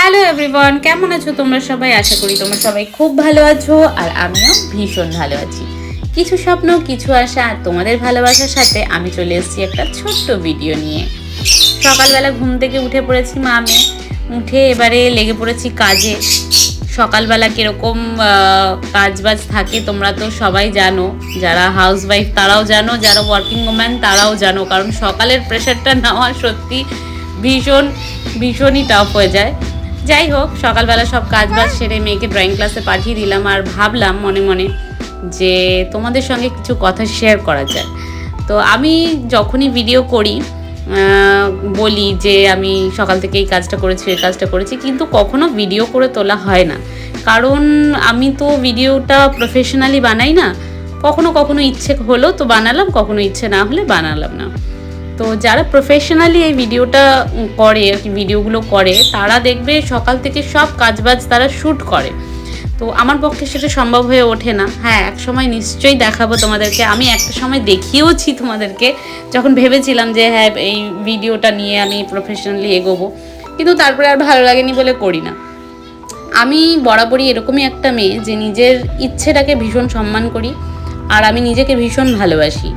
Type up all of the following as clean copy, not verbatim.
Hello everyone, কেমন আছো তোমরা সবাই? আশা করি তোমরা সবাই খুব ভালো আছো আর আমিও ভীষণ ভালো আছি। কিছু স্বপ্ন, কিছু আশা আর তোমাদের ভালোবাসার সাথে আমি চলে এসেছি একটা ছোট্ট ভিডিও নিয়ে। সকালবেলা ঘুম থেকে উঠে পড়েছি মামে, উঠে এবারে লেগে পড়েছি কাজে। সকালবেলা কীরকম কাজবাজ থাকে তোমরা তো সবাই জানো, যারা হাউসওয়াইফ তারাও জানো, যারা ওয়ার্কিং ওম্যান তারাও জানো, কারণ সকালের প্রেশারটা নেওয়া সত্যি ভীষণই টাফ হয়ে যায়। যাই হোক, সকালবেলা সব কাজবাজ সেরে মেয়েকে ড্রয়িং ক্লাসে পাঠিয়ে দিলাম আর ভাবলাম মনে মনে যে তোমাদের সঙ্গে কিছু কথা শেয়ার করা যায়। তো আমি যখনই ভিডিও করি বলি যে আমি সকাল থেকে এই কাজটা করেছি, এই কাজটা করেছি, কিন্তু কখনো ভিডিও করে তোলা হয় না, কারণ আমি তো ভিডিওটা প্রফেশনালি বানাই না। কখনো কখনো ইচ্ছে হলো তো বানালাম, কখনো ইচ্ছে না হলে বানালাম না। তো যারা প্রফেশনালি এই ভিডিওটা করে আর কি, ভিডিওগুলো করে, তারা দেখবে সকাল থেকে সব কাজবাজ তারা শ্যুট করে। তো আমার পক্ষে সেটা সম্ভব হয়ে ওঠে না। হ্যাঁ, এক সময় নিশ্চয়ই দেখাবো তোমাদেরকে। আমি একটা সময় দেখিয়েওছি তোমাদেরকে, যখন ভেবেছিলাম যে হ্যাঁ এই ভিডিওটা নিয়ে আমি প্রফেশনালি এগোবো, কিন্তু তারপরে আর ভালো লাগেনি বলে করি না। আমি বরাবরই এরকমই একটা মেয়ে যে নিজের ইচ্ছেটাকে ভীষণ সম্মান করি আর আমি নিজেকে ভীষণ ভালোবাসি।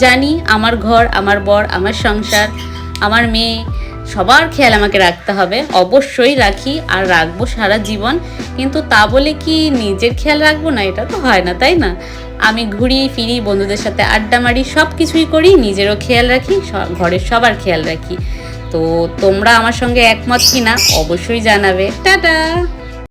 জানি আমার ঘর, আমার বর, আমার সংসার, আমার মেয়ে, সবার খেয়াল আমাকে রাখতে হবে। অবশ্যই রাখি আর রাখবো সারা জীবন, কিন্তু তা বলে কি নিজের খেয়াল রাখবো না? এটা তো হয় না, তাই না? আমি ঘুরি ফিরি, বন্ধুদের সাথে আড্ডা মারি, সব কিছুই করি, নিজেরও খেয়াল রাখি, ঘরের সবার খেয়াল রাখি। তো তোমরা আমার সঙ্গে একমত কিনা অবশ্যই জানাবে। টাটা।